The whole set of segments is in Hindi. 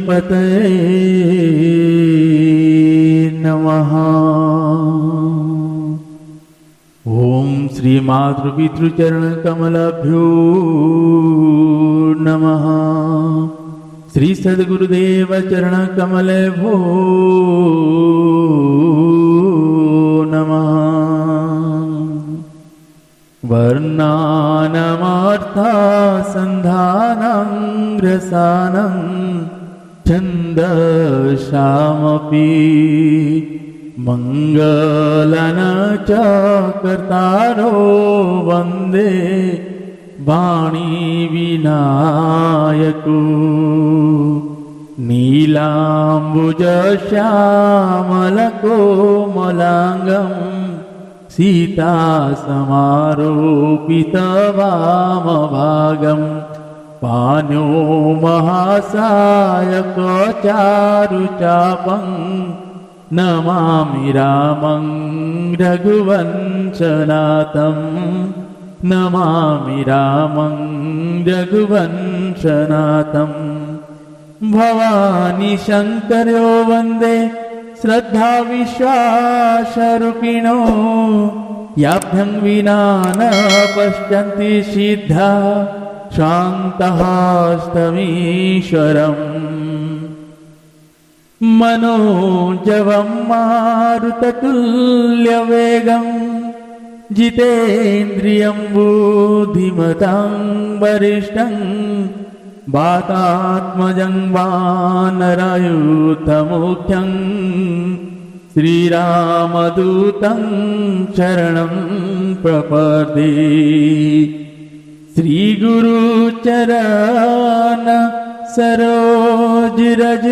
गणपतये नमः। ओम श्री मातृपितृचरणकमलाभ्यो नमः। श्री सद्गुरुदेव चरणकमलेभ्यो नमः। वर्णानामर्थसन्धानं ग्रसानं छन्दसामपि मंगलन च कर्तारो वन्दे वाणी विनायको। नीलाम्बुजश्यामलकोमलाङ्गं सीतासमारोपितवामभागं पाणो महासायकचारुचापं नमामि रामं रघुवंशनाथं। नमामि रामं रघुवंशनाथं। भवानी शंकरो वन्दे श्रद्धा विश्वासरूपिणो। याभ्यं विना न पश्यन्ति सिद्धा शान्तः स्तमीश्वरम्। मनोजवं मारुततुल्यवेगं जितेन्द्रियं बुद्धिमतां वरिष्ठं। वातात्मजं वानरायूथमुख्यं श्रीरामदूतं शरणं प्रपद्ये। श्रीगुरुचरण सरोज रज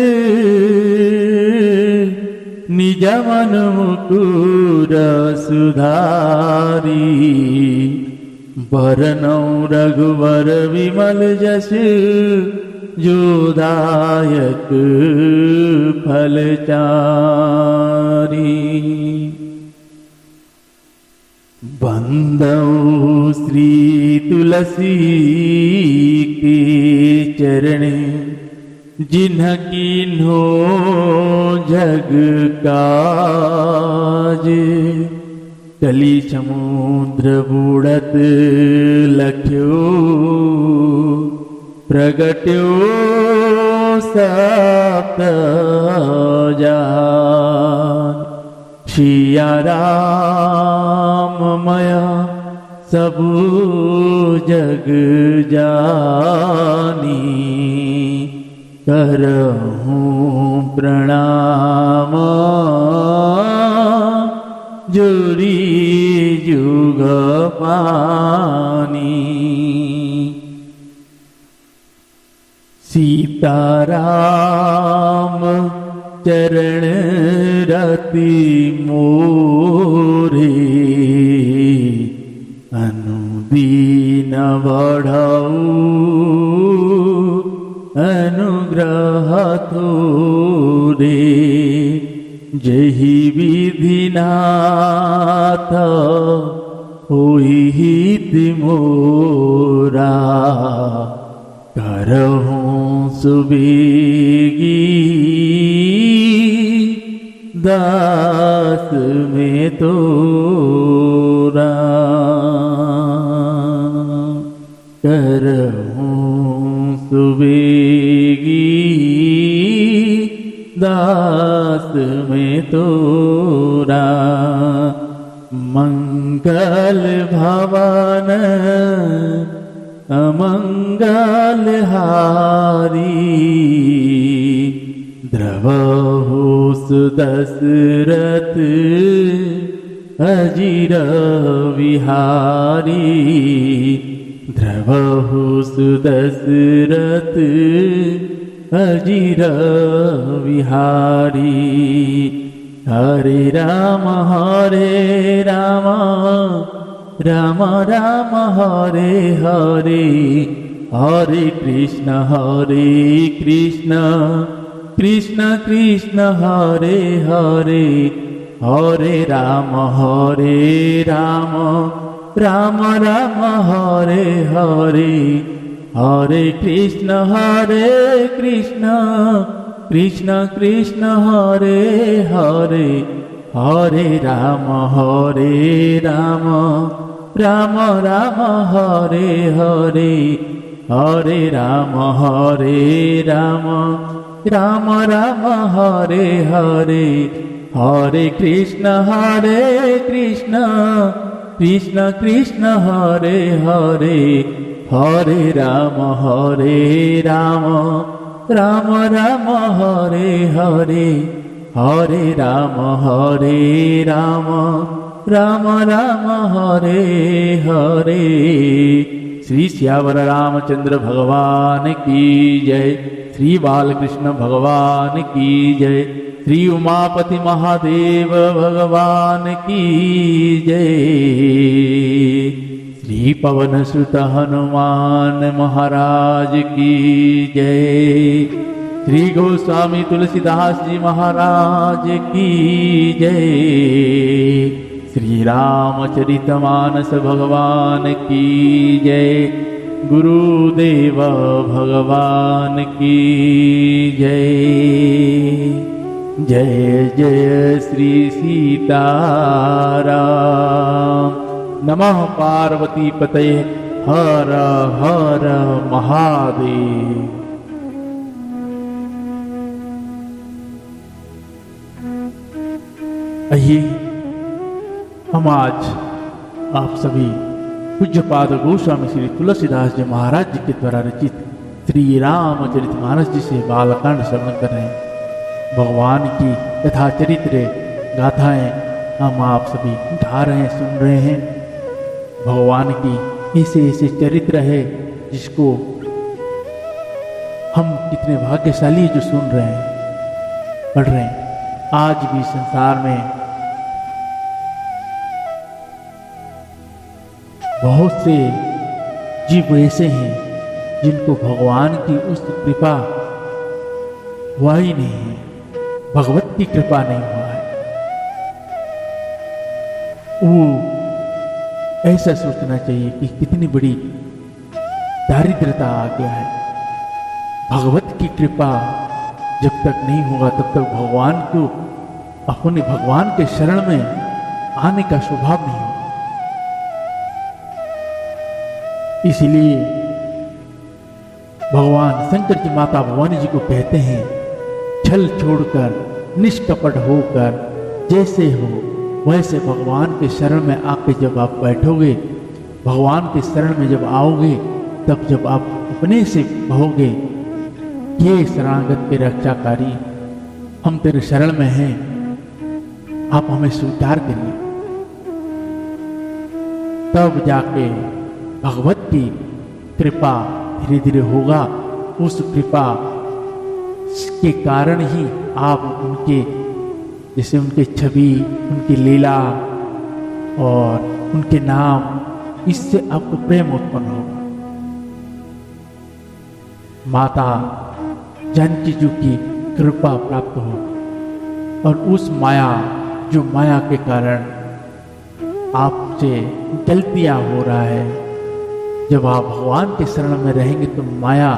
निज मन मुकुर सुधारी। वरनौ रघुवर विमल जस जोदायक फलचारी। बंदौ श्री तुलसी के चरणे जिन्ह कीन्हो जग काज। कली समुद्र बुड़त लख्यो प्रगट्यो सप्त जान। सिया राम मया सबु जग जानी। करहूं प्रणाम जोरी जुग पानी। सीताराम चरण रति मोरे। अनुदीन बढ़ाऊ अनुग्रह थोरे। जहि विधिनाथ होई हित मोरा। करहूं सुबेगी दास में तोरा। करहूं सुबेगी दास में तोरा। मंगल भवन अमंगल हारी। द्रवहु सुदशरथ अजिर विहारी। द्रवहु सुदशरथ अजिर विहारी। हरे राम राम राम हरे हरे। हरे कृष्ण कृष्ण कृष्ण हरे हरे। हरे राम राम राम हरे हरे। हरे कृष्ण कृष्ण कृष्ण हरे हरे, हरे राम राम राम हरे हरे, हरे राम राम राम हरे हरे, हरे कृष्ण कृष्ण कृष्ण हरे हरे, हरे राम राम राम हरे हरे, हरे राम राम राम हरे हरे। श्री श्यावर रामचंद्र भगवान की जय, श्री बालकृष्ण भगवान की जय, श्री उमापति महादेव भगवान की जय, श्री पवन सुत हनुमान महाराज की जय, श्री गोस्वामी तुलसीदास जी महाराज की जय, श्री रामचरितमानस भगवान की जय, गुरुदेव भगवान की जय। जय जय श्री सीताराम। नमः पार्वती पतये, हर हर महादेव। आइए हम आज आप सभी पूज्यपाद गोस्वामी श्री तुलसीदास जी महाराज जी के द्वारा रचित श्री रामचरितमानस जी से बालकांड श्रवण कर रहे हैं। भगवान की यथा चरित्र गाथाएं हम आप सभी उठा रहे हैं, सुन रहे हैं। भगवान की ऐसे ऐसे चरित्र है जिसको हम कितने भाग्यशाली जो सुन रहे हैं, पढ़ रहे हैं। आज भी संसार में बहुत से जीव ऐसे हैं जिनको भगवान की उस कृपा हुआ ही नहीं है, भगवत की कृपा नहीं हुआ है। वो ऐसा सोचना चाहिए कि कितनी बड़ी दारिद्रता आ गया है। भगवत की कृपा जब तक नहीं होगा तब तक भगवान को अपने भगवान के शरण में आने का स्वभाव नहीं होगा। इसलिए भगवान शंकर जी माता भवानी जी को कहते हैं, छल छोड़कर निष्कपट होकर जैसे हो वैसे भगवान के शरण में आके जब आप बैठोगे, भगवान के शरण में जब आओगे, तब जब आप अपने से कहोगे, ये शरणागत के रक्षाकारी, हम तेरे शरण में हैं, आप हमें स्वीकार करिए, तब जाके भगवत की कृपा धीरे धीरे होगा। उस कृपा के कारण ही आप उनके जैसे उनके छवि, उनकी लीला और उनके नाम, इससे आपको प्रेम उत्पन्न होगा। माता जानकी जी की कृपा प्राप्त होगी और उस माया, जो माया के कारण आपसे गलतियां हो रहा है, जब आप भगवान के शरण में रहेंगे तो माया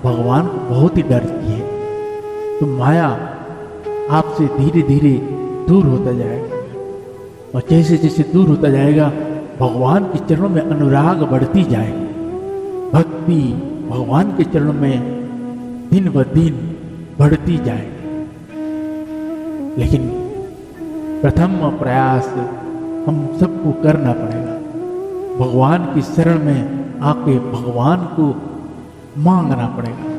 भगवान को बहुत ही डरती है, तो माया आपसे धीरे धीरे दूर होता जाएगा और जैसे जैसे दूर होता जाएगा भगवान के चरणों में अनुराग बढ़ती जाएगी। भक्ति भगवान के चरणों में दिन ब दिन बढ़ती जाएगी। लेकिन प्रथम प्रयास हम सबको करना पड़ेगा, भगवान की शरण में आके भगवान को मांगना पड़ेगा।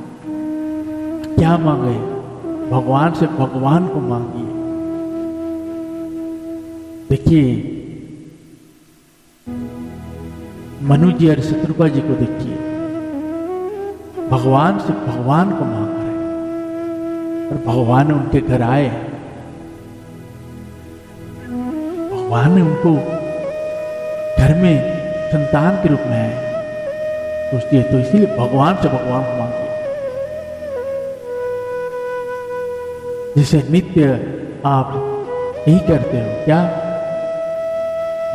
क्या मांगे? भगवान से भगवान को मांगिए। देखिए मनु जी और शत्रुपा जी को देखिए, भगवान से भगवान को मांग रहे हैं और भगवान उनके घर आए, भगवान ने उनको घर में संतान के रूप में आए, सोचती तो इसीलिए भगवान से भगवान को मांगिए। जिसे नित्य आप यही करते हो क्या?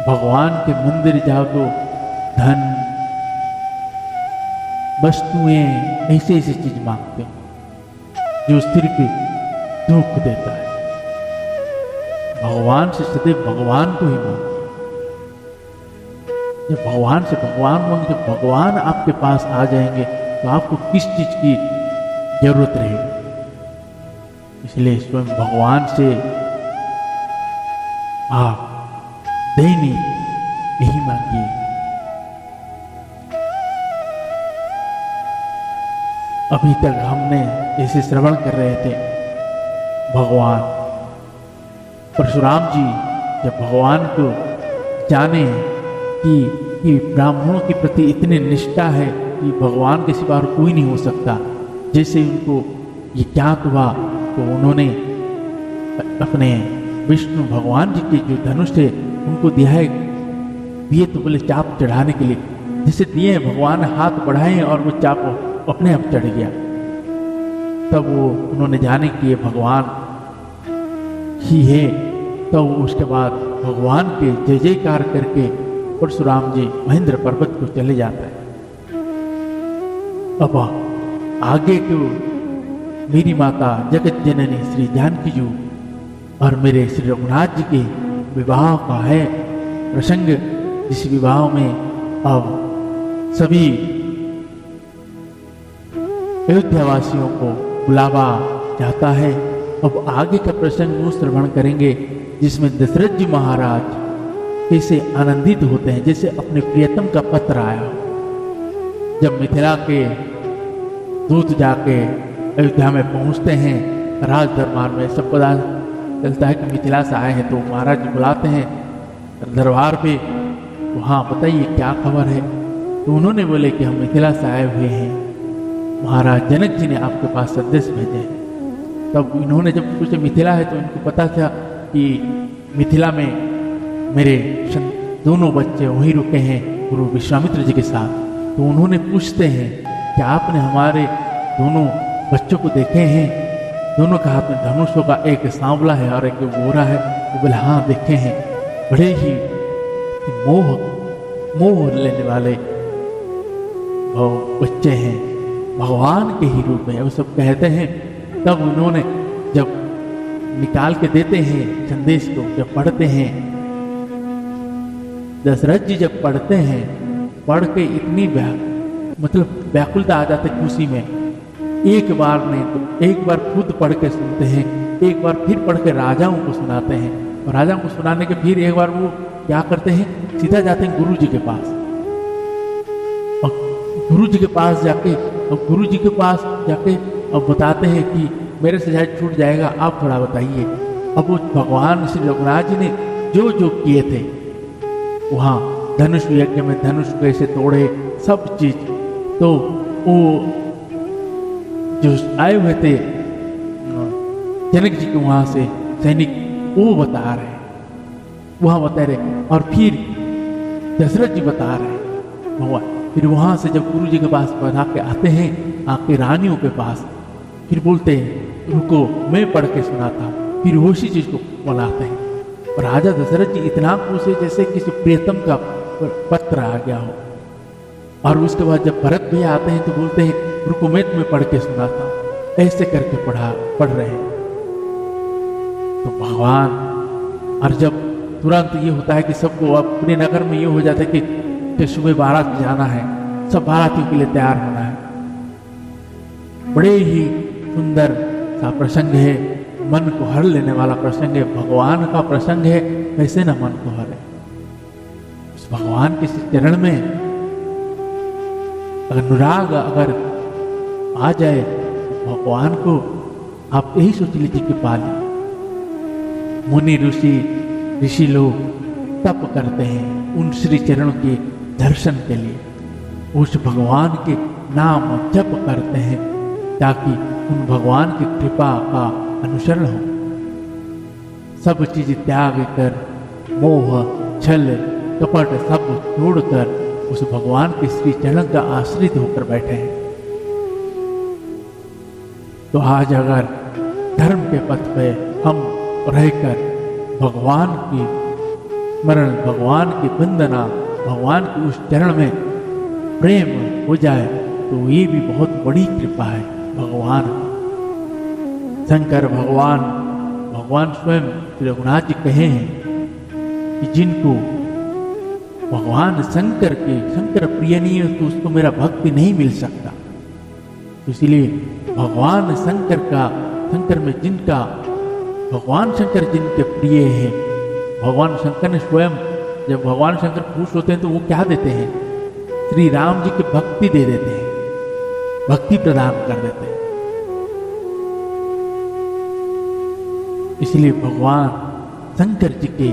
भगवान के मंदिर जाओ तो धन वस्तुएं, ऐसी ऐसी चीज मांगते हैं जो सिर्फ दुख देता है। भगवान से सदैव भगवान को ही मांगते। जब भगवान से भगवान मांगे, जब भगवान आपके पास आ जाएंगे तो आपको किस चीज की जरूरत रहेगी। इसलिए स्वयं भगवान से आप दैनिक यही मांगिए। अभी तक हमने ऐसे श्रवण कर रहे थे, भगवान परशुराम जी जब भगवान को जाने कि ब्राह्मणों के प्रति इतनी निष्ठा है कि भगवान के सिवा और कोई नहीं हो सकता, जैसे उनको ये ज्ञात हुआ तो उन्होंने अपने विष्णु भगवान जी के जो धनुष थे उनको दिए तो बोले चाप चढ़ाने के लिए, जिसे दिए भगवान हाथ बढ़ाए और वो चाप अपने आप चढ़ गया। तब वो उन्होंने जाने कि ये भगवान ही है। तो उसके बाद भगवान के जय जयकार करके परशुराम जी महेंद्र पर्वत को चले जाता है। अब आगे को मेरी माता जगत जननी श्री जानकी जी और मेरे श्री रघुनाथ जी के विवाह का है प्रसंग, जिस विवाह में अब सभी अयोध्यावासियों को बुलावा जाता है। अब आगे का प्रसंग वो श्रवण करेंगे जिसमें दशरथ जी महाराज कैसे आनंदित होते हैं, जैसे अपने प्रियतम का पत्र आया। जब मिथिला के दूत जाके अयोध्या में पहुंचते हैं, राज दरबार में सब पता चलता है कि मिथिला से आए हैं, तो महाराज जी बुलाते हैं दरबार पे। तो हाँ बताइए क्या खबर है। तो उन्होंने बोले कि हम मिथिला से आए हुए हैं, महाराज जनक जी ने आपके पास संदेश भेजे हैं। तब इन्होंने जब पूछे मिथिला है तो इनको पता था कि मिथिला में मेरे दोनों बच्चे वहीं रुके हैं गुरु विश्वामित्र जी के साथ। तो उन्होंने पूछते हैं कि आपने हमारे दोनों बच्चों को देखे हैं? दोनों के हाथ में धनुष होगा, एक सांवला है और एक गोरा है। वो बोले हाँ देखे हैं। बड़े ही मोह लेने वाले बच्चे हैं, भगवान के ही रूप में, वो सब कहते हैं। तब उन्होंने जब निकाल के देते हैं संदेश को, जब पढ़ते हैं दशरथ जी, जब पढ़ते हैं, पढ़ के इतनी व्याकुलता आ जाती खुशी में। एक बार नहीं तो एक बार खुद पढ़ के सुनते हैं, एक बार फिर पढ़ के राजाओं को सुनाते हैं, और राजाओं को सुनाने के फिर एक बार वो क्या करते हैं, सीधा जाते हैं गुरु जी के पास। और गुरु जी के पास जाके अब बताते हैं कि मेरे से शायद छूट जाएगा, आप थोड़ा बताइए। अब वो भगवान श्री रघुनाथ जी ने जो जो किए थे वहाँ धनुष यज्ञ में धनुष कैसे तोड़े सब चीज, तो वो जो आए हुए थे जनक जी के वहाँ से सैनिक वो बता रहे, वहाँ बता रहे। और फिर दशरथ जी बता रहे भगवान। फिर वहाँ से जब गुरु जी के पास बढ़ा के आते हैं, आके रानियों के पास, फिर बोलते हैं रुको मैं पढ़ के सुनाता। फिर उसी चीज को बुलाते हैं। और राजा दशरथ जी इतना खुश है जैसे किसी प्रियतम का पत्र आ गया हो। और उसके बाद जब भरत भैया आते हैं तो बोलते हैं रुको मैं तुम्हें पढ़ के सुनाता हूँ। ऐसे करके पढ़ रहे हैं तो भगवान। और जब तुरंत ये होता है कि सबको अपने नगर में ये हो जाता है कि सुबह बारात जाना है, सब बारातियों के लिए तैयार होना है। बड़े ही सुंदर सा प्रसंग है, मन को हर लेने वाला प्रसंग है, भगवान का प्रसंग है। कैसे न मन को हरे। उस भगवान के चरण में अगर अनुराग अगर आ जाए भगवान को, आप यही सोच लीजिए कि पाली। मुनि ऋषि लोग तप करते हैं उन श्री चरणों के दर्शन के लिए, उस भगवान के नाम जप करते हैं ताकि उन भगवान की कृपा का अनुसरण हो। सब चीज त्याग कर मोह छल कपट सब छोड़कर उस भगवान के श्री चरण का आश्रित होकर बैठे हैं। तो आज अगर धर्म के पथ पे हम रहकर भगवान की स्मरण, भगवान की वंदना, भगवान के उस चरण में प्रेम हो जाए तो ये भी बहुत बड़ी कृपा है भगवान। शंकर भगवान स्वयं श्री रघुनाथ जी कहे हैं कि जिनको भगवान शंकर प्रिय नहीं है तो उसको मेरा भक्ति नहीं मिल सकता। तो इसलिए भगवान शंकर में जिनका भगवान शंकर जिनके प्रिय है, भगवान शंकर ने स्वयं, जब भगवान शंकर खुश होते हैं तो वो क्या देते हैं, श्री राम जी की भक्ति दे देते हैं, भक्ति प्रदान कर देते हैं। इसलिए भगवान शंकर जी के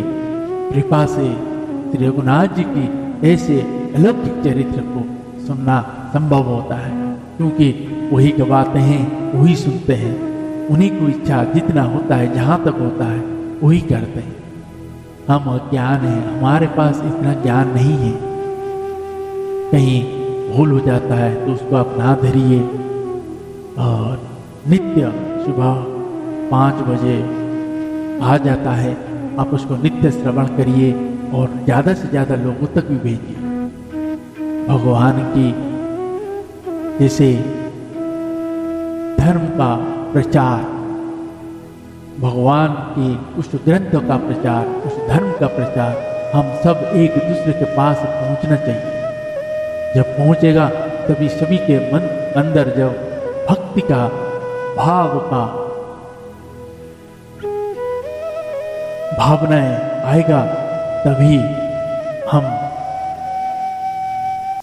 कृपा से श्री रघुनाथ जी की ऐसे अलौकिक चरित्र को सुनना संभव होता है, क्योंकि वही गवाते हैं, वही सुनते हैं, उन्हीं को इच्छा जितना होता है, जहाँ तक होता है वही करते हैं। हम अज्ञान हैं, हमारे पास इतना ज्ञान नहीं है, कहीं भूल हो जाता है तो उसको आप ना धरिए और नित्य सुबह 5 बजे आ जाता है, आप उसको नित्य श्रवण करिए और ज़्यादा से ज़्यादा लोगों तक भी भेजिए। भगवान की जैसे धर्म का प्रचार, भगवान की उस ग्रंथों का प्रचार, उस धर्म का प्रचार हम सब एक दूसरे के पास पहुंचना चाहिए। जब पहुंचेगा तभी सभी के मन अंदर जब भक्ति का भाव का भावनाएं आएगा, तभी हम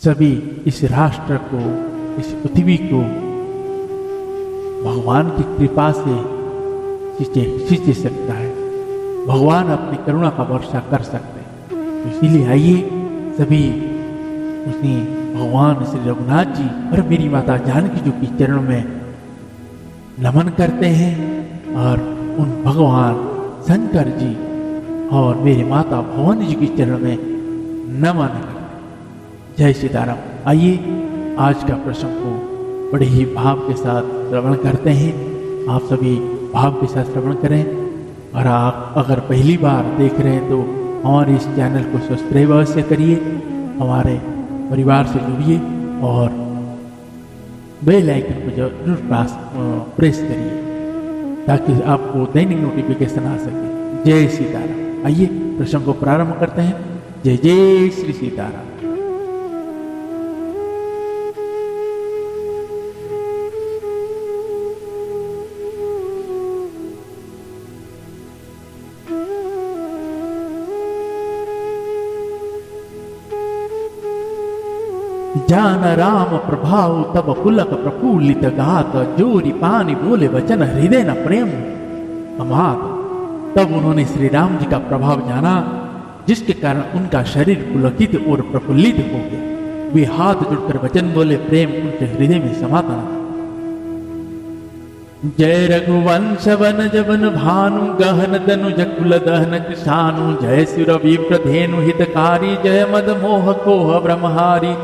सभी इस राष्ट्र को, इस पृथ्वी को भगवान की कृपा से सींच सकता है। भगवान अपनी करुणा का वर्षा कर सकते हैं। तो इसीलिए आइए सभी उसी भगवान श्री रघुनाथ जी और मेरी माता जानकी जी के चरणों में नमन करते हैं और उन भगवान शंकर जी और मेरी माता भवानी जी के चरणों में नमन करते हैं। जय सीताराम। आइए आज का प्रसंग को बड़े ही भाव के साथ श्रवण करते हैं। आप सभी भाव के साथ श्रवण करें और आप अगर पहली बार देख रहे हैं तो हमारे इस चैनल को सब्सक्राइब अवश्य करिए, हमारे परिवार से जुड़िए और बेल आइकन को जरूर प्रेस करिए ताकि आपको दैनिक नोटिफिकेशन आ सके। जय सीताराम। आइए प्रसंग को प्रारंभ करते हैं। जय जय श्री सीताराम। जान राम प्रभाव तब पुलक प्रफुल्लित गात, जोरी पानी बोले वचन हृदय न प्रेम अमात। तब उन्होंने श्री राम जी का प्रभाव जाना, जिसके कारण उनका शरीर पुलकित और प्रफुल्लित हो गया। वे हाथ जुड़कर वचन बोले, प्रेम उनके हृदय में समाता। जय रघुवंश वन जवन भानु, गहन तनु जकुल दहन कृषानु। जय सुर विप्रधेनु हितकारी, जय मद मोह कोह ब्रह्महारी।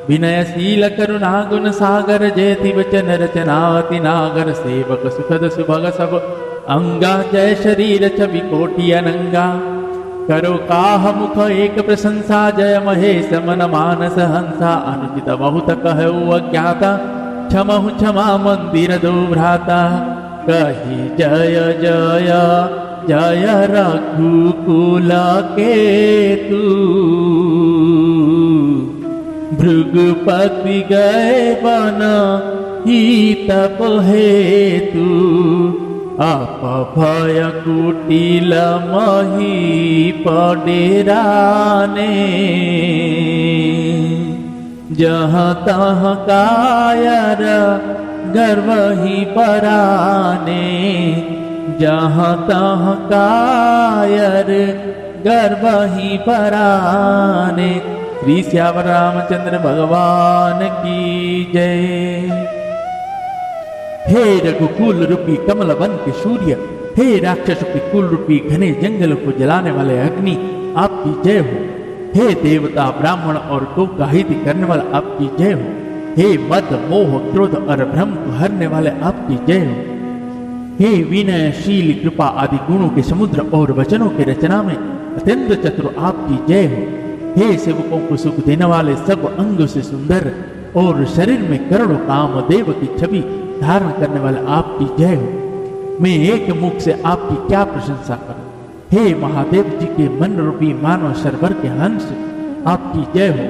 विनयशील करुणा गुण सागर, जयति वचन रचनावति नागर। सेवक सुखद सुभग सब अंगा, जय शरीर छवि कोटि अनंगा। करो काह मुख एक प्रशंसा, जय महेश मन मानस हंसा। अनुचित बहुत कहु अज्ञाता, क्षमहु क्षमा मंदिर दो भ्राता। कही जय जय जय रघुकुल केतु, भृगुपति गए वन हित हेतु। अपभय कुटिल महीप डेराने, जहाँ तहाँ कायर गर्व ही पराने। जहाँ तहाँ कायर गर्व ही पराने। श्री श्यावर रामचंद्र भगवान की जय। हे रघुकुल रूपी कमल वन के सूर्य, हे राक्षस के कुल रूपी घने जंगल को जलाने वाले अग्नि, आपकी जय हो। हे देवता ब्राह्मण और गौ का हित करने वाला, आपकी जय हो। हे मद मोह क्रोध और भ्रम को हरने वाले, आपकी जय हो। हे विनयशील कृपा आदि गुणों के समुद्र और वचनों के रचना में अत्यंत चतुर, आपकी जय हो। हे सेवकों को सुख देने वाले, सब अंग से सुंदर, और शरीर में करोड़ों कामदेव की छवि धारण करने वाले आपकी जय हो। मैं एक मुख से आपकी क्या प्रशंसा करूं। हे महादेव जी के मन रूपी मानव सरोवर के हंस, आपकी जय हो।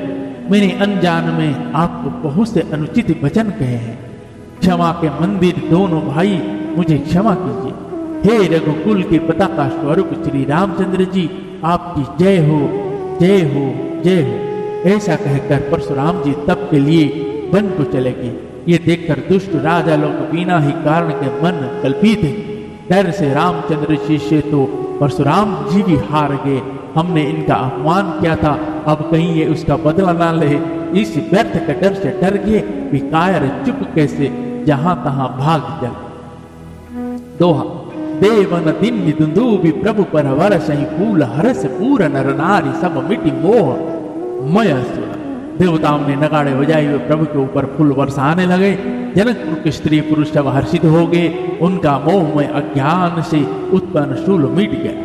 मैंने अनजान में आपको बहुत से अनुचित वचन कहे हैं। क्षमा के मंदिर दोनों भाई, मुझे क्षमा कीजिए। हे रघुकुल के पताका स्वरूप श्री रामचंद्र जी, आपकी जय हो, जय हो, जय हो। ऐसा कहकर परशुराम जी तप के लिए वन को चले गए। ये देखकर दुष्ट राजा लोग बिना ही कारण के मन कल्पित थे। डर से रामचंद्र जी से तो परशुराम जी भी हार गए। हमने इनका अपमान किया था, अब कहीं ये उसका बदला ना ले, इस व्यर्थ के डर से डर गए कि कायर चुप कैसे जहां तहां भाग चले। दोहा। देवन दिन दुंदुबि प्रभु पर वरस ही फूल हरस पूर नर नारी सब मिटी मोह मय सुर। देवताओं ने नगाड़े बजाए हुए प्रभु के ऊपर फूल बरसाने लगे। जनकपुर के स्त्री पुरुष सब हर्षित हो गए। उनका मोहमय अज्ञान से उत्पन्न शूल मिट गया।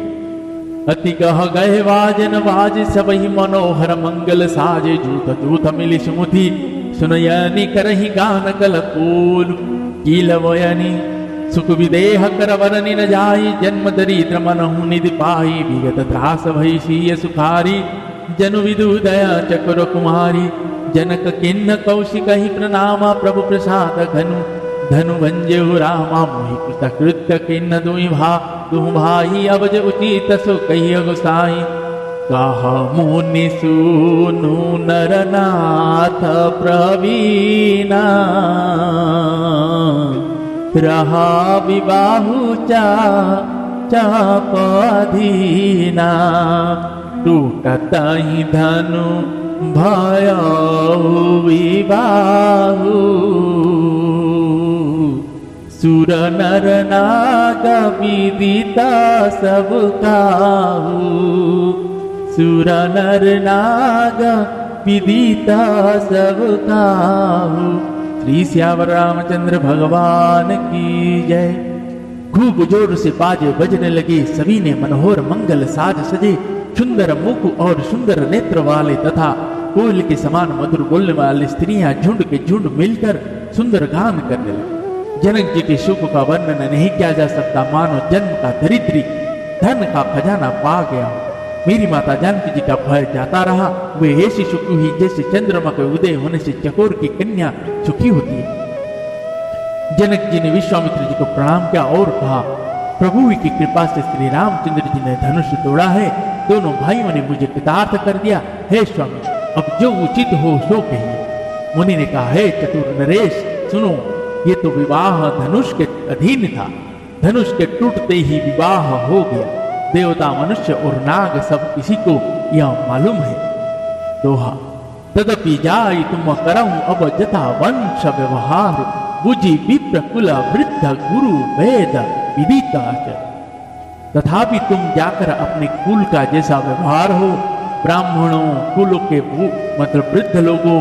अति कह गए वाजन वाज सब ही मनोहर मंगल साजे। जूथ जूथ मिली सुमुथि सुनयनी करहि गान कल कोल कील वयनी सुख विदेह कर वरनि न जाई। जन्म दरिद्र मनहु निधि पाई विगत त्रास भई सीय सुखारी। जनु विदु दया चक्र कुमारी। जनक किन्न कौशिक ही प्रणामा प्रभु प्रसाद घनु। धनु भंजहु रामा मोहि कृत कृत्य किन्न दुहि भाई। अवज उचित सो कहिय गोसाई। कह मुनि सुनु नरनाथ प्रवीणा। रहा विबाहु चाप अधीना। टूटत ही धनु भयउ विबाहु। सुर नर नाग विदिता सब काहू। सुर नर नाग विदिता सब काहू। श्री श्याम रामचंद्र भगवान की जय। खूब जोर से बाजे बजने लगे। सभी ने मनोहर मंगल साज सजे। सुंदर मुख और सुंदर नेत्र वाले तथा कोयल के समान मधुर बोलने वाली स्त्रियां झुंड के झुंड मिलकर सुंदर गान करने लगे। जनक जी के सुख का वर्णन नहीं किया जा सकता। मानो जन्म का दरिद्री धन का खजाना पा गया हो। मेरी माता जानकी जी का भय जाता रहा। वे ऐसी सुखी हुई जैसे चंद्रमा के उदय होने से चकोर की कन्या सुखी होती है। जनक जी ने विश्वामित्र जी को प्रणाम किया और कहा, प्रभु की कृपा से श्री रामचंद्र जी ने धनुष तोड़ा है। दोनों भाइयों ने मुझे कृतार्थ कर दिया। हे स्वामी, अब जो उचित हो सो कहिए। मुनि ने कहा, हे चतुर नरेश, सुनो, ये तो विवाह धनुष के अधीन था। धनुष के टूटते ही विवाह हो गया। देवता मनुष्य और नाग सब किसी को यह मालूम है। दोहा। तदपि जाई तुम करहु अब जथा वंश व्यवहार। बुझी विप्र कुल वृद्ध गुरु वेद विदिता। तथापि तुम जाकर अपने कुल का जैसा व्यवहार हो, ब्राह्मणों कुलों के मतलब वृद्ध लोगों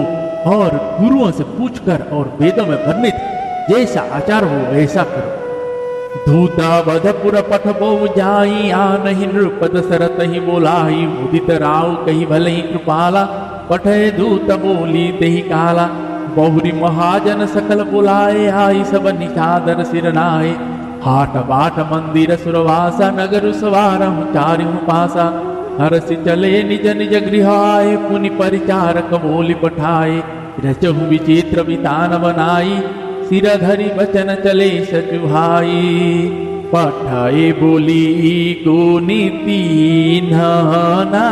और गुरुओं से पूछकर और वेदों में वर्णित जैसा आचार हो वैसा करो। धूता वधपुर पठ बहु जाई। आनहि नृपद सरत ही बोलाई। मुदित राव कही भले ही कृपाला। पठे दूत बोली तेहि काला। बहुरी महाजन सकल बुलाए। आई सब निचादर सिरनाए। हाट बाट मंदिर सुरवासा। नगर सवारहु चारिहु पासा। हरसि चले निज निज गृह आए। पुनि परिचारक बोली पठाए। रचहु विचित्र वितान बनाई। सिर धरि बचन चले सचुभाई। पठाए बोली को नीति नाना।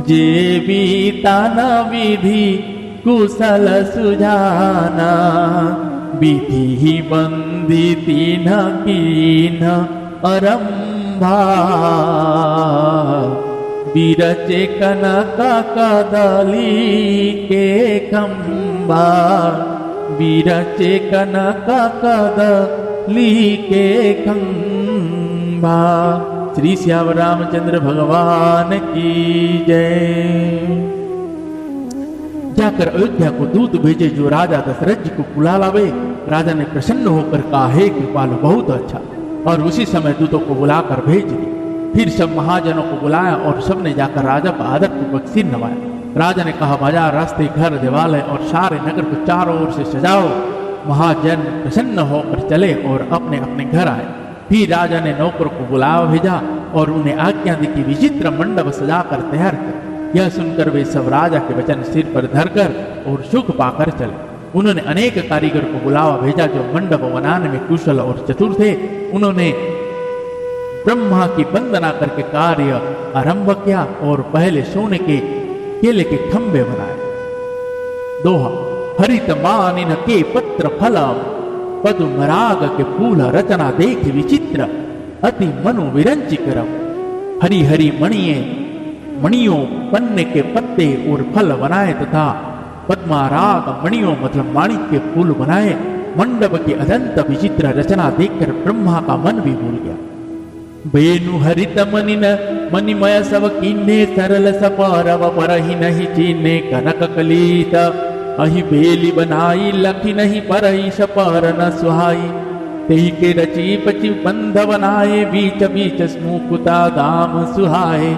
जे बीतान विधि कुशल सुजाना। विधि बंदी तीन कीन अरंभा। विरचे कनक कदली के खंबा। विरचे कनक कदली के खंबा। श्री श्याम रामचंद्र भगवान की जय। जाकर अयोध्या को दूत भेजे जो राजा दशरथ जी को बुला लावे। राजा ने प्रसन्न होकर कहा, हे कृपालु, बहुत अच्छा। और उसी समय दूतों को बुलाकर भेज दिया। फिर सब महाजनों को बुलाया और सबने जाकर राजा का आदर पूर्वक सिर नवाया। राजा ने कहा, बाजार, रास्ते, घर, देवालय और सारे नगर को चारों ओर से सजाओ। महाजन प्रसन्न होकर चले और अपने अपने घर आए। फिर राजा ने नौकर को बुलावा भेजा और उन्हें आज्ञा दी कि विचित्र मंडप सजाकर तैयार कर। यह सुनकर वे सब राजा के वचन सिर पर धरकर और सुख पाकर चले। उन्होंने अनेक कारीगर को बुलावा भेजा जो मंडप बनाने में कुशल और चतुर थे। उन्होंने ब्रह्मा की वंदना करके कार्य आरंभ किया और पहले सोने के केले के खंभे बनाए। दोहा, हरित मानिन के पत्र फल पदुमराग के फूल रचना देख विचित्र अति मनु विरंचिकरम। हरी हरी मणियों पन्ने के पत्ते और फल बनाए तथा पद्माराग मणियों मतलब माणिक के फूल बनाए। मंडप की अत्यंत विचित्र रचना देखकर ब्रह्मा का मन भी भूल गया। बेनु हरित मनिन मणिमय सब कीन्हे सरल सपरव परहि नहीं चीन्हे कनक कलित अहि बेली बनाई लखी नहीं परहि सपर न सुहाई। तेहि के रची पचि बंध बनाए बीच बीच स्मुकुता दाम सुहाए।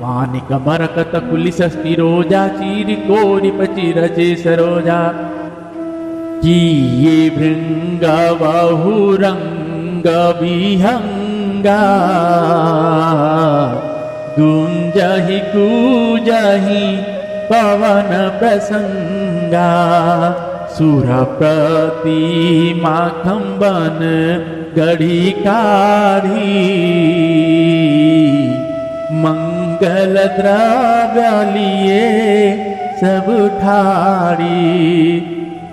मानिक मरकत कुलिस स्थिरोजा चीर कोरि पचि रचे सरोजा। किए भृंग बहुरंग विहंगा गुंजहि कूजहि पवन प्रसंगा। सुर प्रतिमा खंबन गढ़ी काढ़ी मंगल द्रव्य लिए सब ठाड़ी।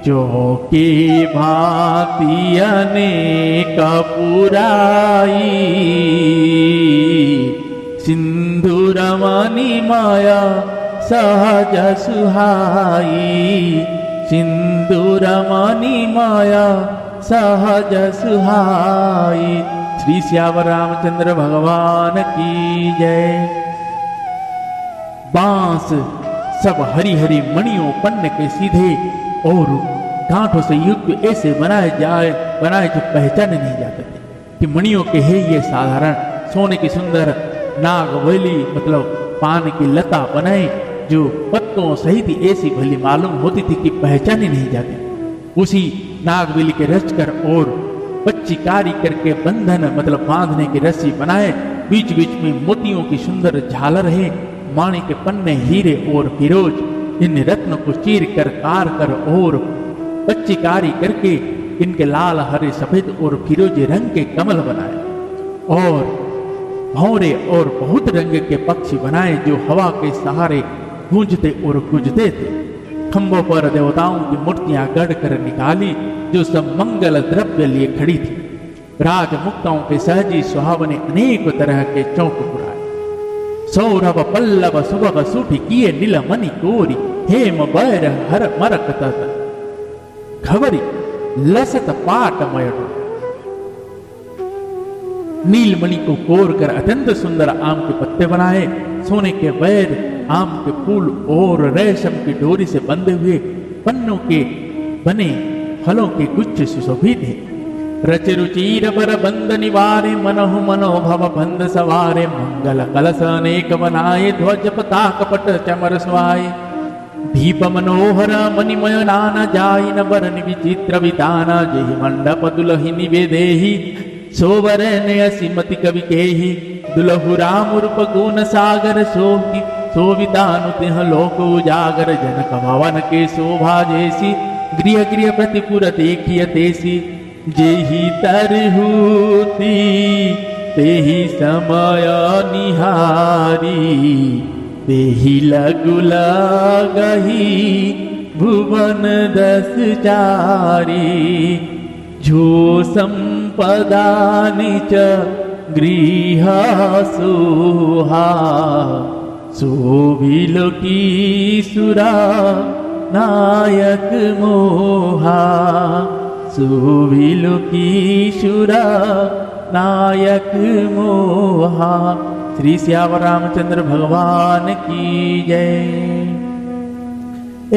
चौके भांति अनेक पुराई सिंधुर मणि माया सहज सुहाई। सिंदूर मणि माया सहज सुहाई। श्री श्यावर रामचंद्र भगवान की जय। बांस सब हरी हरी मणियों पन्ने के सीधे और गांठों से युक्त ऐसे बनाए जो पहचाने नहीं जाते थे कि मणियों के है ये साधारण सोने की सुंदर नागवली मतलब पान की लता बनाए जो पत्तों सहित ऐसी भली मालूम होती थी कि पहचानी नहीं जाती। उसी नागवली के रचकर और पच्चीकारी करके बंधन मतलब बांधने की रस्सी बनाए। बीच बीच में मोतियों की सुंदर झालर है। माणिक के पन्ने हीरे और फिरोज इन रत्न को चीर कर कार कर और पच्चीकारी करके इनके लाल हरे सफेद और फिरोजी रंग के कमल बनाए और भौरे और बहुत रंग के पक्षी बनाए जो हवा के सहारे गूंजते और गुंजते थे। खंभों पर देवताओं की मूर्तियां गढ़ कर निकाली जो सब मंगल द्रव्य लिए खड़ी थी। राजमुक्ताओं के सहजी सुहावने अनेक तरह के चौक पुराए। सौरभ पल्लव सुबह सूठी किए नील मणि कोरी हेम बैर हर मरक तत खबरी लसत पाट मयडो। नीलमणि को कोर कर अत्यंत सुंदर आम के पत्ते बनाए। सोने के बैर आम के फूल और रेशम की डोरी से बंधे हुए पन्नों के बने फलों के गुच्छ सुशोभित है। रच रुचिर बर बंद निवारे मनहु मनोभव बंद सवारे। मंगल कलश अनेक बनाए ध्वज पताक पट चमर स्वाए। दीप मनोहर मणिमय नाना जाई न बरन विचित्र विताना। जेहि मंडप दुलहि निवेदेहि सोवर नयसिमति कवि केहि। दुलहु राम रूप गुण सागर सोहि सोवितानु तिह लोक उजागर। जनक भवन के शोभा जैसी गृह गृह प्रतिपुर देखिय तेसी। जेहि तरहूति तेहि समय निहारी। तेहि लगु लगहि भुवन दस चारी। जो संपदा निच गृह सोहा। शोभिलो सुरा नायक मोहा। शोभिलो सुरा नायक मोहा। श्री श्यावर रामचंद्र भगवान की जय।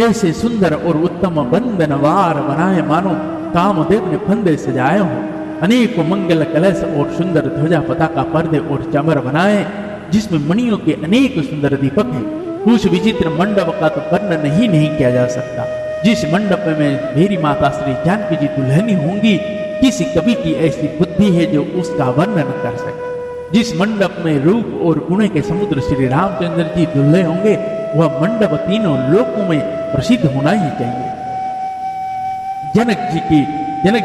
ऐसे सुंदर और उत्तम बंधनवार बनाए मानो कामदेव ने फंदे सजाए हों। अनेक मंगल कलश और सुंदर ध्वजा पताका पर्दे और चमर बनाए जिसमें मणियों के अनेक सुंदर दीपक हैं। उस विचित्र मंडप का तो वर्णन ही नहीं किया जा सकता। जिस मंडप में मेरी माता श्री जानकी जी दुल्हनी होंगी, किसी कवि की ऐसी बुद्धि है जो उसका वर्णन कर सके। जिस मंडप में रूप और गुण के समुद्र श्री रामचंद्र जी दुल्हे होंगे, वह मंडप तीनों लोकों में प्रसिद्ध होना ही चाहिए। जनक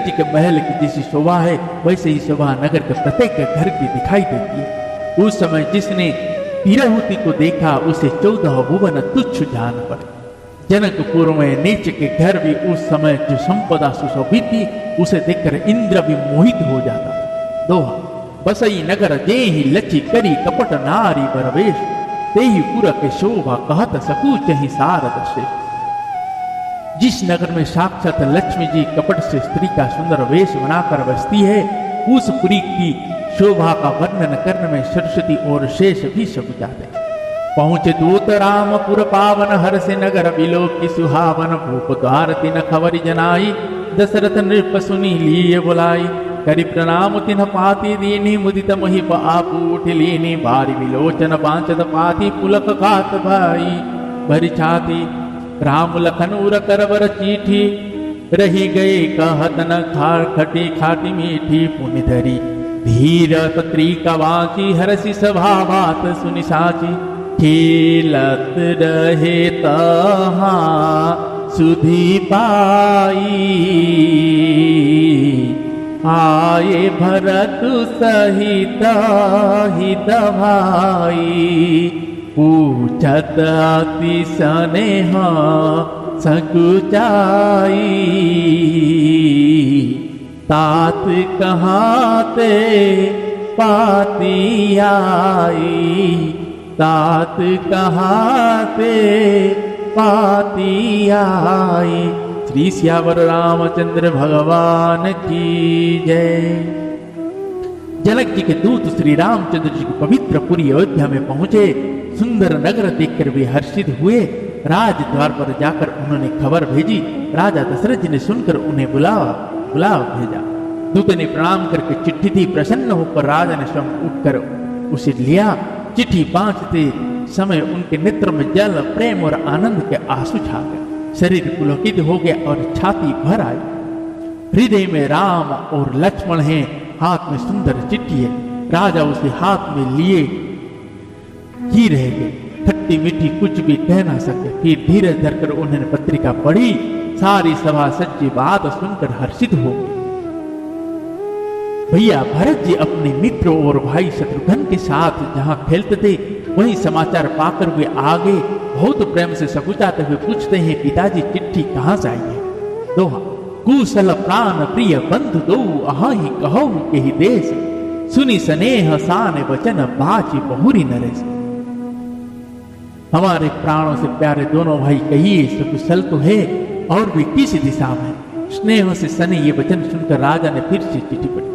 जी के महल की जैसी शोभा है, वैसे ही शोभा नगर के प्रत्येक घर की दिखाई देती है। उस समय जिसने तिरहुती को देखा, उसे 14 भुवन तुच्छ जान पड़े। जनकपुर में नीच के घर भी उस समय जो संपदा सुशोभित थी, उसे देखकर इंद्र भी मोहित हो जाता था। दोहा बसई नगर जेहि लची करी कपट नारी बरवेश, तेहि पुर के शोभा कहत सकूच ही सारद से। जिस नगर में साक्षात लक्ष्मी जी कपट से स्त्री का सुंदर वेश बनाकर बसती है, उस पुरी की शोभा का वर्णन करने में सरस्वती और शेष भी सब जाते हैं। पहुंचे दूत रामपुर पावन, हर से नगर बिलो की सुहावन। भूप द्वार तिन खबर जनाई, दशरथ नृप सुनी लिए बुलाई। करि प्रणाम तिन पाती दीनी, मुदित महिप आप उठ लीनी। बारी विलोचन बांचत पाती, पुलक घात भाई भरी छाती। राम लखन उर करवर चीठी, रही गए कहत न खार खटी खाटी मीठी। पुनि धरी धीर पत्रिका वाची, हरसि सभा बात सुनि साची। खेलत रहे तहाँ सुधि पाई, आए भरत सहित हित भाई। पूछत अति स्नेह सकुचाई, तात कहाँ ते पाती आई। तात कहाँ ते पाती आई। श्री सियावर रामचंद्र भगवान की जय। जनक जी के दूत श्री रामचंद्र जी की पवित्र पुरी अयोध्या में पहुंचे। सुंदर नगर देखकर वे हर्षित हुए। राजद्वार पर जाकर उन्होंने खबर भेजी। राजा दशरथ जी ने सुनकर उन्हें बुला भेजा। दूत ने प्रणाम करके चिट्ठी थी। प्रसन्न होकर राजा ने स्वयं उठकर उसे लिया। चिट्ठी बांचते समय उनके नेत्र में जल, प्रेम और आनंद के आंसू छा गए। शरीर पुलकित हो गया और छाती भर आई। हृदय में राम और लक्ष्मण हैं, हाथ में सुंदर चिट्ठी है। राजा उसे हाथ में लिए ही रह गए। खट्टी मीठी कुछ भी कह ना सके। फिर धीरज धरकर उन्होंने पत्रिका पढ़ी। सारी सभा सच्ची बात सुनकर हर्षित हो गई। भैया भरत जी अपने मित्रों और भाई शत्रुघ्न के साथ जहां खेलते थे, वही समाचार पाकर वे आगे बहुत प्रेम से सकुचाते हुए पूछते हैं, पिताजी चिट्ठी कहाँ से आई है। दोहा कुशल प्राण प्रिय बंधु दो, अहाँ ही कहो के ही देश। सुनी स्नेह सान वचन, बाची बहुरी नरेश। हमारे प्राणों से प्यारे दोनों भाई कहिए, सकुशल तो है और भी किस दिशा में। स्नेह से सने ये वचन सुनकर राजा ने फिर से चिट्ठी पढ़ी।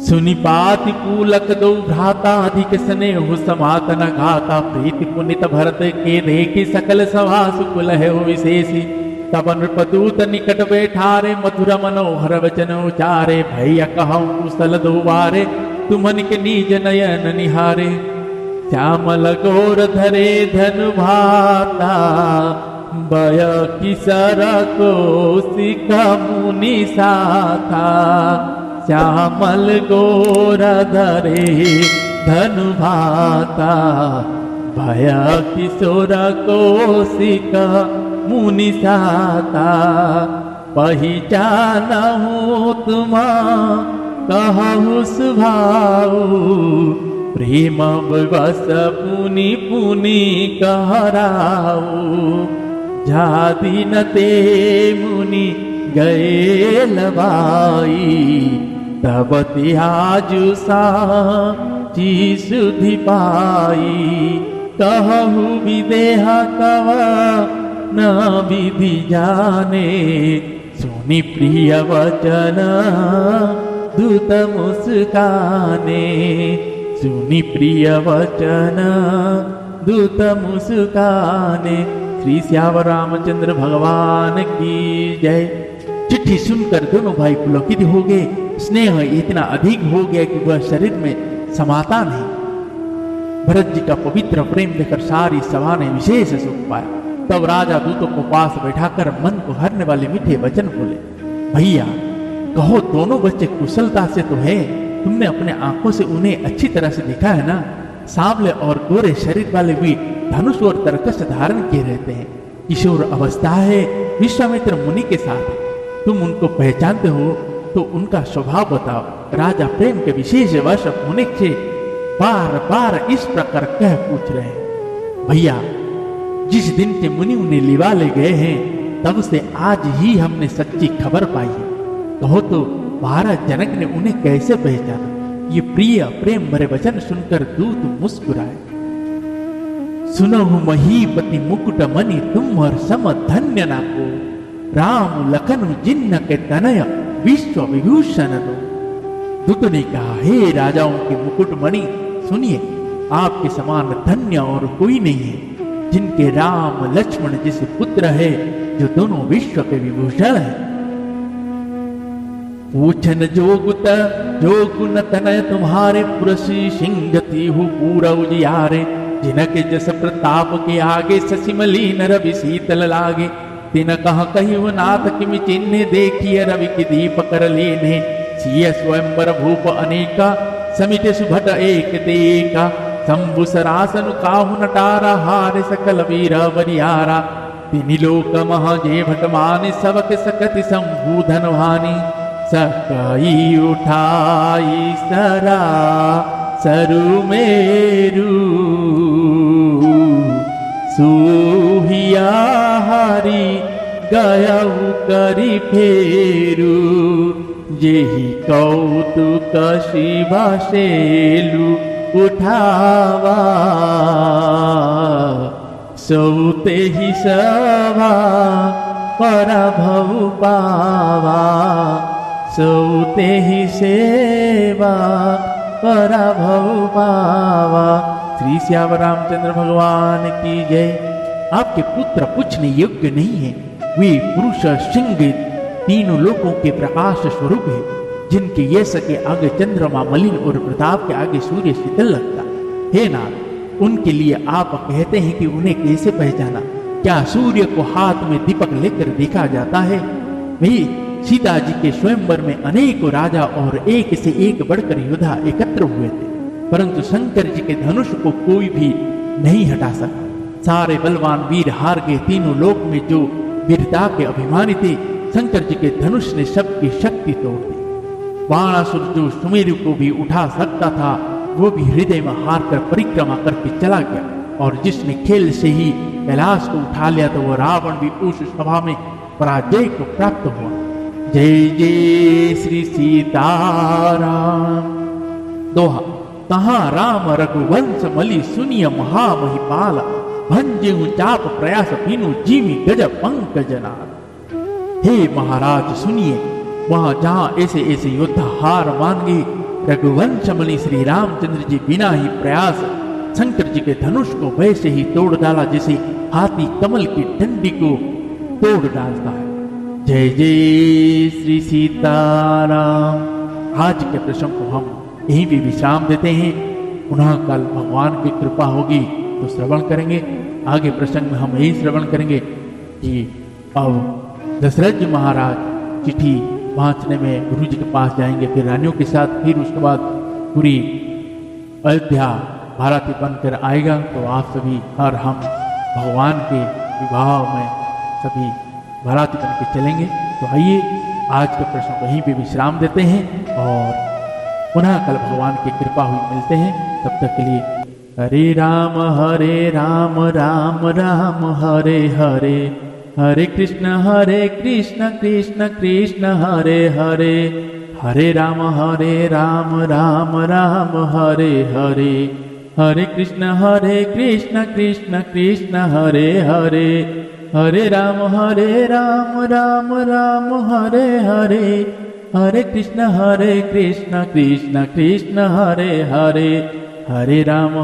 सुनि पाति पूलक दो भ्राता, अधिक स्नेह समातन घाता। प्रीति पुनित भरत के देखी, सकल सभा सुकुल है विशेषी। तब नृपदूत निकट बैठारे, मधुर मनोहर वचन उचारे। भैया कहूँ कुशल दो बारे, तुमन के निज नयन निहारे। श्यामल गोर धरे धनु भाता, बय किसर को सिखा मुनि साथा। श्यामल गोर धरे धनु भाता, भय किशोर को सिखा मुनि साथा। पहिचानहु तुम कहु सुभाऊ, प्रेम विवश पुनि पुनि कहराऊ। जादिन ते मुनि गए लबाई, तब त्याजु साची सुधि पाई। कहु विदेह कव न विधि जाने, सुनि प्रिय वचन दूत मुस्काने। सुनि प्रिय वचन दूत मुस्काने। श्री श्यावर रामचंद्र भगवान की जय। चिट्ठी सुनकर दोनों भाई पुलकित हो गए। स्नेह इतना अधिक हो गया कि वह शरीर में समाता नहीं। भरत जी का पवित्र प्रेम देखकर सारी सभा ने विशेष सुख पाया। तब राजा दूतों को पास बैठाकर मन को हरने वाले मीठे वचन बोले, भैया कहो दोनों बच्चे कुशलता से तो है, तुमने अपने आंखों से उन्हें अच्छी तरह से देखा है ना। सांवले और गोरे शरीर वाले भी धनुष और तरकश धारण किए रहते हैं। किशोर अवस्था है, विश्वामित्र मुनि के साथ है। तुम उनको पहचानते हो तो उनका स्वभाव बताओ। राजा प्रेम के विशेष वश होने से बार बार इस प्रकार कह पूछ रहे हैं। भैया जिस दिन से मुनि उन्हें लिवा ले गए हैं तब से आज ही हमने सच्ची खबर पाई है। कहो तो महाराज जनक ने उन्हें कैसे पहचाना। ये प्रिय प्रेम भरे वचन सुनकर दूत मुस्कुराए। सुनहु महीपति मुकुट मणि तुम और सम धन्य ना को, राम लखन जिन्न के तनय विश्व विभूषण दो। दूत ने कहा, हे राजाओं के मुकुट मणि सुनिए, आपके समान धन्य और कोई नहीं है, जिनके राम लक्ष्मण जैसे पुत्र है, जो दोनों विश्व के विभूषण है। पूछन जोगुन तनय तुम्हारे, पुरसी सिंगति हु पूरा उजियारे। जिनके जस प्रताप के आगे, ससिमलीन रवि शीतल लागे। तिन कह कही नाथ किमि चिन्ह, देखिए रवि की दीप कर लेने। सिय स्वयंवर भूप अनेका, समित सुभट एक देखा। शंभु सरासन काहु नटारा, हारे सकल वीर बरियारा। तिनि लोक मह जे भट माने, सबक सकति शंभु धनवानी। सकई उठाई सरा सरु मेरु, सुहिया हरि गयउ करि फेरु। जेहि कौतुक शिवा सेलु उठावा, सौते ही सभा पराभव पावा। सौते ही सेवा पराभव पावा। श्री श्याम रामचंद्र भगवान की जय। आपके पुत्र पूछने योग्य नहीं है, वे पुरुष सिंह तीनों लोकों के प्रकाश स्वरूप है, जिनके यश के आगे चंद्रमा मलिन और प्रताप के आगे सूर्य शीतल लगता। हे नाथ, उनके लिए आप कहते हैं कि उन्हें कैसे पहचाना। क्या सूर्य को हाथ में दीपक लेकर देखा जाता है। वे सीता जी के स्वयंवर में अनेकों राजा और एक से एक बढ़कर योद्धा एकत्र हुए थे, परंतु शंकर जी के धनुष को कोई भी नहीं हटा सका। सारे बलवान वीर हार गए। तीनों लोक में जो वीरता के अभिमानी थे, शंकर जी के धनुष ने सबकी शक्ति तोड़ दी। बाणासुर जो सुमेरु को भी उठा सकता था, वो भी हृदय में हार कर परिक्रमा करके चला गया। और जिसने खेल से ही कैलाश को उठा लिया, तो वह रावण भी उस सभा में पराजय को प्राप्त हुआ। जय जय श्री सीताराम। दोहा। तहाँ राम रघुवंश मलि, सुनिय महामहिपाला। भंजेहु चाप प्रयास, पीनु जीवी गज पंकजनाद। हे महाराज सुनिए, वहां जहां ऐसे ऐसे योद्धा हार मान गए, रघुवंश मणि श्री रामचंद्र जी बिना ही प्रयास शंकर जी के धनुष को वैसे ही तोड़ डाला, जैसे हाथी कमल की डंडी को तोड़ डालता है। जय जय श्री सीताराम। आज के प्रसंग को हम यहीं भी विश्राम देते हैं। पुनः कल भगवान की कृपा होगी तो श्रवण करेंगे। आगे प्रसंग में हम यही श्रवण करेंगे कि अब दशरथ जी महाराज चिट्ठी पहुंचने में गुरु जी के पास जाएंगे, फिर रानियों के साथ, फिर उसके बाद पूरी अयोध्या भारती बनकर आएगा। तो आप सभी और हम भगवान के विवाह में सभी भारती बन के चलेंगे। तो आइए आज के प्रश्न को यहीं पे विश्राम देते हैं और पुनः कल भगवान की कृपा हुई मिलते हैं। तब तक के लिए हरे राम राम राम हरे हरे, हरे कृष्ण कृष्ण कृष्ण हरे हरे, हरे राम राम राम हरे हरे, हरे कृष्ण कृष्ण कृष्ण हरे हरे, हरे राम राम हरे हरे, हरे कृष्ण कृष्ण कृष्ण हरे हरे, हरे राम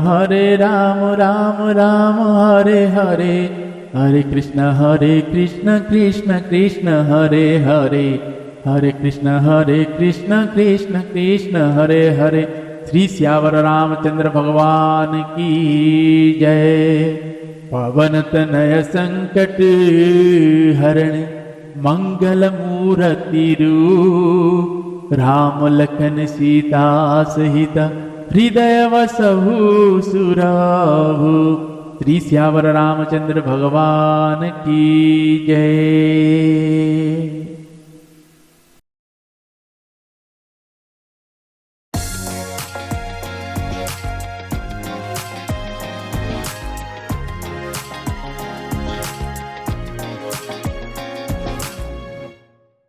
राम हरे हरे, हरे कृष्ण कृष्ण कृष्ण हरे हरे, हरे कृष्ण कृष्ण कृष्ण हरे हरे। श्री स्यावर रामचंद्र भगवान की जय। पवन तनय संकट हरण मंगल मूर्ति रूप, राम लखन सीता सहित हृदय वसहु सुराहु। श्री स्यावर रामचंद्र भगवान की जय।